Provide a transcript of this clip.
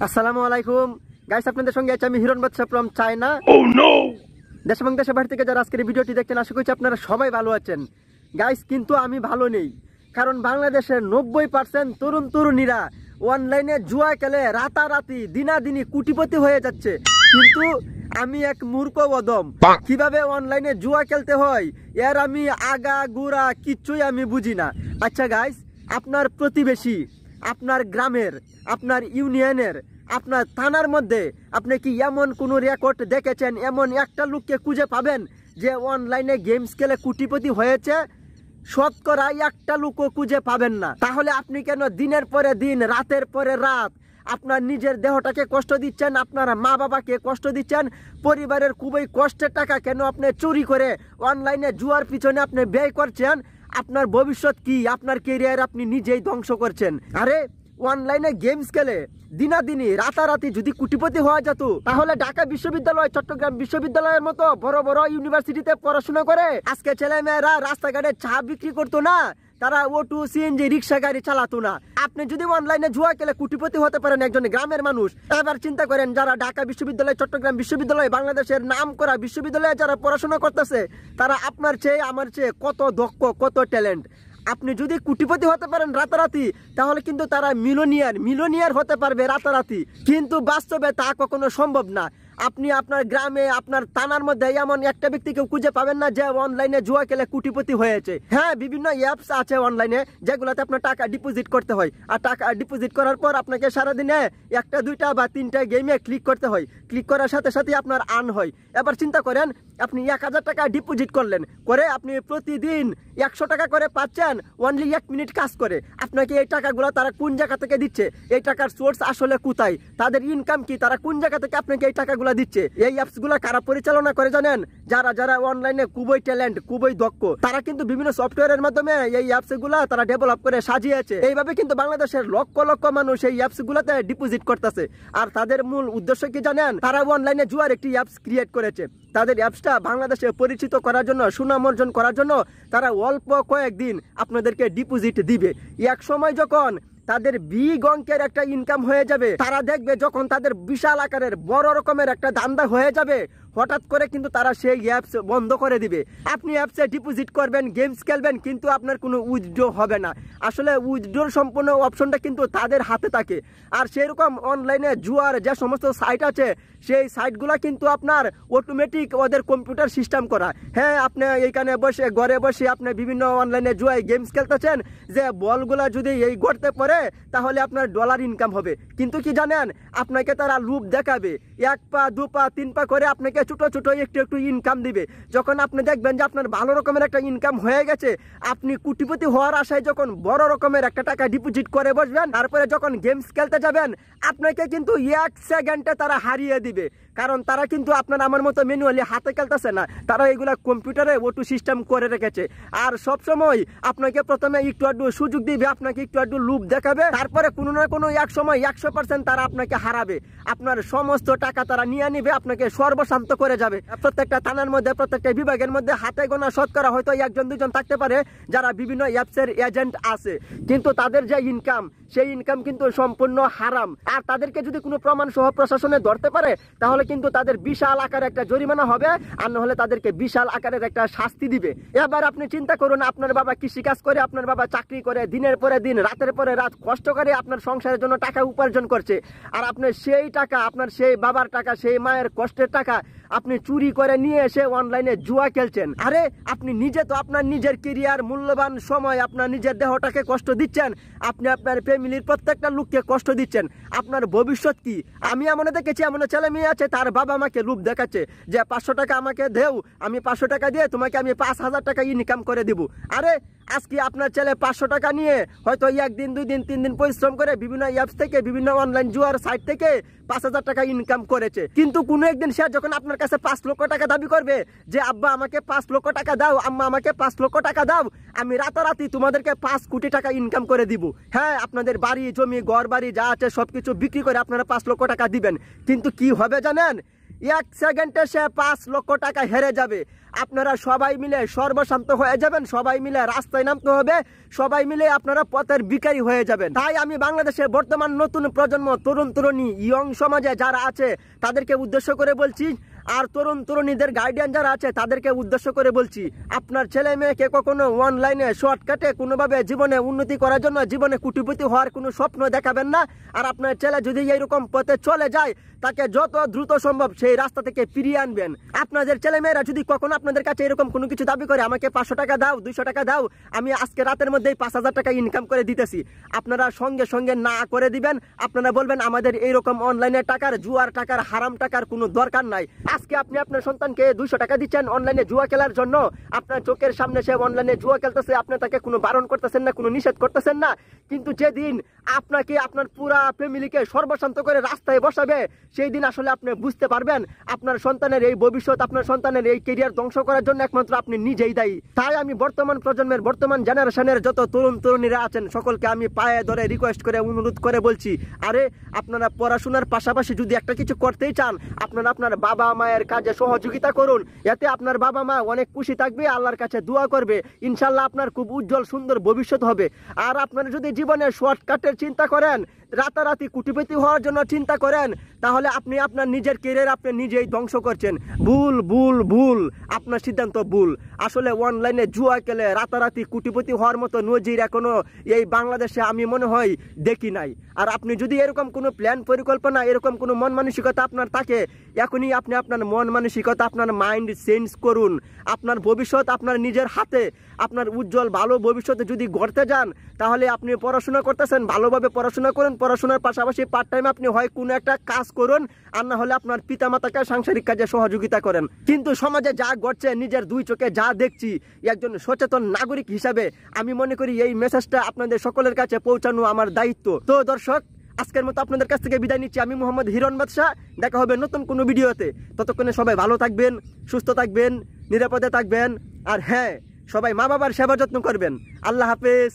আসসালামু আলাইকুম গাইস, আপনাদের সঙ্গে আছি আমি হিরণ বাদশা ফ্রম চায়না। দেশ এবং দেশের বাইরে থেকে যারা আজকের এই ভিডিওটি দেখছেন, আশা করছি আপনারা সবাই ভালো আছেন। গাইস, কিন্তু আমি ভালো নেই, কারণ বাংলাদেশের 90% তরুণ তরুণীরা অনলাইনে জুয়া খেলে রাতারাতি দিনাদিনি কোটিপতি হয়ে যাচ্ছে। কিন্তু আমি এক মূর্খ বদম, কিভাবে অনলাইনে জুয়া খেলতে হয় এর আমি আগা গুড়া কিচ্ছুই আমি বুঝি না। আচ্ছা গাইস, আপনার প্রতিবেশী, আপনার গ্রামের, আপনার ইউনিয়নের, আপনার থানার মধ্যে আপনি কি এমন কোনো রেকর্ড দেখেছেন, এমন একটা লোককে খুঁজে পাবেন যে অনলাইনে গেমস খেলে কোটিপতি হয়েছে? শতকরা একটা লোকও খুঁজে পাবেন না। তাহলে আপনি কেন দিনের পরে দিন, রাতের পরে রাত আপনার নিজের দেহটাকে কষ্ট দিচ্ছেন, আপনার মা বাবাকে কষ্ট দিচ্ছেন, পরিবারের খুবই কষ্টের টাকা কেন আপনি চুরি করে অনলাইনে জুয়ার পিছনে আপনি ব্যয় করছেন? আপনার ভবিষ্যৎ কি, আপনার কেরিয়ার আপনি নিজেই ধ্বংস করছেন। আরে অনলাইনে গেমস খেলে দিনাদিনি রাতারাতি যদি কোটিপতি হওয়া যেত, তাহলে ঢাকা বিশ্ববিদ্যালয়, চট্টগ্রাম বিশ্ববিদ্যালয়ের মতো বড় বড় ইউনিভার্সিটিতে পড়াশোনা করে আজকে ছেলে মেয়েরা রাস্তাঘাটে চা বিক্রি করতো না, তারা অটো সিএনজি রিক্সা গাড়ি চালাতো না। আপনি যদি অনলাইনে জুয়া খেলে কোটিপতি হতে পারেন একজন গ্রামের মানুষ, এবার চিন্তা করেন যারা ঢাকা বিশ্ববিদ্যালয়, চট্টগ্রাম বিশ্ববিদ্যালয়, বাংলাদেশের নাম করা বিশ্ববিদ্যালয়ে যারা পড়াশোনা করতেছে, তারা আপনার চেয়ে আমার চেয়ে কত দক্ষ, কত ট্যালেন্ট। আপনি যদি কোটিপতি হতে পারেন রাতারাতি, তাহলে কিন্তু তারা মিলিয়নিয়ার হতে পারবে রাতারাতি, কিন্তু বাস্তবে তা কখনো সম্ভব না। আপনি আপনার গ্রামে, আপনার থানার মধ্যে এমন একটা ব্যক্তিকে খুঁজে পাবেন না যে অনলাইনে জুয়া খেলে কোটিপতি হয়েছে। হ্যাঁ, বিভিন্ন অ্যাপস আছে অনলাইনে যেগুলোতে আপনার টাকা ডিপোজিট করতে হয়, আর টাকা ডিপোজিট করার পর আপনাকে সারাদিনে একটা, দুইটা বা তিনটা গেমে ক্লিক করতে হয়। ক্লিক করার সাথে সাথে আপনার আর্ন হয়। এবার চিন্তা করেন, আপনি 1000 টাকা ডিপোজিট করলেন, করে আপনি প্রতিদিন 100 টাকা করে পাচ্ছেন, অনলি 1 মিনিট কাজ করে। আপনাকে এই টাকাগুলো তারা কোন জায়গা থেকে দিচ্ছে, এই টাকার সোর্স আসলে কোথায়, তাদের ইনকাম কি, তারা কোন জায়গা থেকে আপনাকে এই টাকাগুলো দিচ্ছে? এই অ্যাপস গুলা কারা পরিচালনা করে জানেন? যারা যারা অনলাইনে খুবই ট্যালেন্ট, খুবই দক্ষ, তারা কিন্তু বিভিন্ন সফটওয়্যারের মাধ্যমে এই অ্যাপস গুলা তারা ডেভেলপ করে সাজিয়েছে। এইভাবে কিন্তু বাংলাদেশের লক্ষ লক্ষ মানুষ এই অ্যাপস গুলাতে ডিপোজিট করতেছে। আর তাদের মূল উদ্দেশ্য কি জানেন? তারা অনলাইনে জুয়ার একটি অ্যাপস ক্রিয়েট করেছে। তাদের অ্যাপসটা বাংলাদেশে পরিচিত করার জন্য, সুনাম অর্জন করার জন্য তারা অল্প কয়েকদিন আপনাদেরকে ডিপোজিট দিবে। এক সময় যখন তাদের বিগ অঙ্কের একটা ইনকাম হয়ে যাবে, তারা দেখবে যখন তাদের বিশাল আকারের বড় রকমের একটা ধান্দা হয়ে যাবে, হঠাৎ করে কিন্তু তারা সেই অ্যাপস বন্ধ করে দিবে। আপনি অ্যাপসে ডিপোজিট করবেন, গেমস খেলবেন, কিন্তু আপনার কোনো উইথড্র হবে না। আসলে উইথড্রর সম্পূর্ণ অপশনটা কিন্তু তাদের হাতে থাকে। আর সেরকম অনলাইনে জুয়ার যে সমস্ত সাইট আছে, সেই সাইটগুলো কিন্তু আপনার অটোমেটিক ওদের কম্পিউটার সিস্টেম করা। হ্যাঁ, আপনি এইখানে বসে, ঘরে বসে আপনি বিভিন্ন অনলাইনে জুয়ায় গেমস খেলতেছেন, যে বলগুলা যদি এই গড়তে পড়ে তাহলে আপনার ডলার ইনকাম হবে। কিন্তু কি জানেন, আপনাকে তারা লুপ দেখাবে, 1 পা 2 পা 3 পা করে আপনাকে ছোট ছোট একটু একটু ইনকাম দিবে। যখন আপনি দেখবেন যে আপনার ভালো রকমের একটা ইনকাম হয়ে গেছে, আপনি কোটিপতি হওয়ার আশায় যখন বড় রকমের একটা টাকা ডিপোজিট করে বসবেন, তারপরে যখন গেমস খেলতে যাবেন, আপনাকে কিন্তু 1 সেকেন্ডে তারা হারিয়ে দিবে। কারণ তারা কিন্তু আপনার আমার মতো ম্যানুয়ালি হাতে খেলতেছে না, তারা এগুলা কম্পিউটারে অটো সিস্টেম করে রেখেছে। আর সবসময় আপনাকে প্রথমে একটু আধটু সুযোগ দিবে, আপনাকে একটু আধটু লুপ দেখাবে, তারপরে কোনো না কোনো এক সময় 100% তারা আপনাকে হারাবে। আপনার সমস্ত টাকা তারা নিয়ে নিবে, আপনাকে সর্বশান্ত করে যাবে। প্রত্যেকটা থানার মধ্যে, প্রত্যেকটা বিভাগের মধ্যে হাতে গোনা শতকরা হয়তো 1 2 জন থাকতে পারে যারা বিভিন্ন অ্যাপসের এজেন্ট আছে, কিন্তু তাদের যে ইনকাম, সেই ইনকাম কিন্তু সম্পূর্ণ হারাম। আর তাদেরকে যদি কোনো প্রমাণ সহ প্রশাসনে ধরতে পারে, তাহলে কিন্তু তাদের বিশাল আকারের একটা জরিমানা হবে, আর না হলে তাদেরকে বিশাল আকারের একটা শাস্তি দিবে। এবার আপনি চিন্তা করুন, আপনার বাবা কৃষিকাজ করে, আপনার বাবা চাকরি করে, দিনের পরে দিন, রাতের পরে রাত কষ্ট করে আপনার সংসারের জন্য টাকা উপার্জন করছে, আর আপনি সেই টাকা, আপনার সেই বাবার টাকা, সেই মায়ের কষ্টের টাকা আপনি চুরি করে নিয়ে এসে অনলাইনে জুয়া খেলছেন। আরে আপনি নিজে তো আপনার নিজের কেরিয়ার, মূল্যবান সময়, আপনার নিজের দেহটাকে কষ্ট দিচ্ছেন, আপনি আপনার ফ্যামিলির প্রত্যেকটা লোককে কষ্ট দিচ্ছেন। আপনার ভবিষ্যৎ কি? আমি এমন দেখেছি, এমন ছেলে মেয়ে আছে, তার বাবা মাকে লুপ দেখাচ্ছে যে 500 টাকা আমাকে দেও, আমি 500 টাকা দিয়ে তোমাকে আমি 5000 টাকা ইনকাম করে দিব। আরে আজকে আপনার ছেলে 500 টাকা নিয়ে হয়তো 1 দিন 2 দিন 3 দিন পরিশ্রম করে বিভিন্ন অ্যাপস থেকে, বিভিন্ন অনলাইন জুয়ার সাইট থেকে 5000 টাকা ইনকাম করেছে, কিন্তু কোনো একদিন সে যখন আপনার কাছে 5 লক্ষ টাকা দাবি করবে যে আব্বা আমাকে 5 লক্ষ টাকা দাও, আম্মা আমাকে 5 লক্ষ টাকা দাও, আমি রাতারাতি তোমাদেরকে 5 কোটি টাকা ইনকাম করে দিব। হ্যাঁ, আপনাদের বাড়ি জমি ঘর বাড়ি যা আছে সবকিছু বিক্রি করে আপনারা 5 লক্ষ টাকা দিবেন, কিন্তু কি হবে জানেন? এক সেকেন্ডে সে 5 লক্ষ টাকা হেরে যাবে। আপনারা সবাই মিলে সর্বশান্ত হয়ে যাবেন, সবাই মিলে রাস্তায় নামতে হবে, সবাই মিলে আপনারা পথের ভিখারি হয়ে যাবেন। তাই আমি বাংলাদেশের বর্তমান নতুন প্রজন্ম, তরুণ তরুণী, ইয়ং সমাজে যারা আছে তাদেরকে উদ্দেশ্য করে বলছি, আর তরুণ তরুণীদের গার্ডিয়ান যারা আছে তাদেরকে উদ্দেশ্য করে বলছি, আপনার ছেলে মেয়েকে কখনো অনলাইনে শর্টকাটে কোনোভাবে জীবনে উন্নতি করার জন্য, জীবনে কোটিপতি হওয়ার কোনো স্বপ্ন দেখাবেন না। আর আপনার ছেলে যদি এইরকম পথে চলে যায়, তাকে যত দ্রুত সম্ভব সেই রাস্তা থেকে ফিরিয়ে আনবেন। আপনাদের ছেলে মেয়েরা যদি কখনো আপনাদের কাছে এরকম কোনো কিছু দাবি করে, আমাকে 500 টাকা দাও, 200 টাকা দাও, আমি আজকে রাতের মধ্যেই 5000 টাকা ইনকাম করে দিতেছি, আপনারা সঙ্গে সঙ্গে না করে দিবেন। আপনারা বলবেন আমাদের এইরকম অনলাইনে টাকার, জুয়ার টাকার, হারাম টাকার কোনো দরকার নাই। আজকে আপনি আপনার সন্তানকে 200 টাকা দিচ্ছেন অনলাইনে জুয়া খেলার জন্য, আপনার চোখের সামনে সে অনলাইনে জুয়া খেলতেছে, আপনি তাকে কোনো বারণ করতেছেন না, কোনো নিষেধ করতেছেন না। কিন্তু যেদিন আপনাকে আপনার পুরা ফ্যামিলিকে সর্বশান্ত করে রাস্তায় বসাবে, সেই দিন আসলে আপনি বুঝতে পারবেন আপনার সন্তানের এই ভবিষ্যৎ, আপনার সন্তানের এই ক্যারিয়ার ধ্বংস করার জন্য একমাত্র আপনি নিজেই দায়ী। তাই আমি বর্তমান প্রজন্মের, বর্তমান জেনারেশনের যত তরুণ তরুণীরা আছেন সকলকে আমি পায়ে ধরে রিকোয়েস্ট করে, অনুরোধ করে বলছি, আরে আপনারা পড়াশোনার পাশাপাশি যদি একটা কিছু করতেই চান, আপনারা আপনার বাবা মায়ের কাজে সহযোগিতা করুন। এতে আপনার বাবা মা অনেক খুশি থাকবে, আল্লাহর কাছে দোয়া করবে, ইনশাল্লাহ আপনার খুব উজ্জ্বল সুন্দর ভবিষ্যৎ হবে। আর আপনারা যদি জীবনে শর্টকাটের চিন্তা করেন, রাতারাতি কোটিপতি হওয়ার জন্য চিন্তা করেন, তাহলে আপনি আপনার নিজের ক্যারিয়ার আপনি নিজেই ধ্বংস করছেন। ভুল ভুল ভুল, আপনার সিদ্ধান্ত ভুল। আসলে অনলাইনে জুয়া খেলে রাতারাতি কোটিপতি হওয়ার মতো নজির এখনো এই বাংলাদেশে আমি মনে হয় দেখি নাই। আর আপনি যদি এরকম কোনো প্ল্যান পরিকল্পনা, এরকম কোনো মন মানসিকতা আপনার থাকে, এখনই আপনি আপনার মন মানসিকতা, আপনার মাইন্ড চেঞ্জ করুন। আপনার ভবিষ্যৎ আপনার নিজের হাতে। আপনার উজ্জ্বল ভালো ভবিষ্যতে যদি গড়তে যান, তাহলে আপনি পড়াশোনা করতেছেন, ভালোভাবে পড়াশোনা করুন, পড়াশোনার পাশাপাশি পার্ট টাইম আপনি হয় কোনো একটা কাজ করুন, আর না হলে আপনার পিতামাতাকে সাংসারিক কাজে সহযোগিতা করেন। কিন্তু সমাজে যা ঘটছে, নিজের দুই চোখে যা দেখছি, একজন সচেতন নাগরিক হিসাবে আমি মনে করি এই মেসেজটা আপনাদের সকলের কাছে পৌঁছানো আমার দায়িত্ব। তো দর্শক, আজকের মতো আপনাদের কাছ থেকে বিদায় নিচ্ছি। আমি মোহাম্মদ হিরণ বাদশা। দেখা হবে নতুন কোনো ভিডিওতে। ততক্ষণে সবাই ভালো থাকবেন, সুস্থ থাকবেন, নিরাপদে থাকবেন, আর হ্যাঁ, সবাই মা বাবার সেবা যত্ন করবেন। আল্লাহ হাফেজ।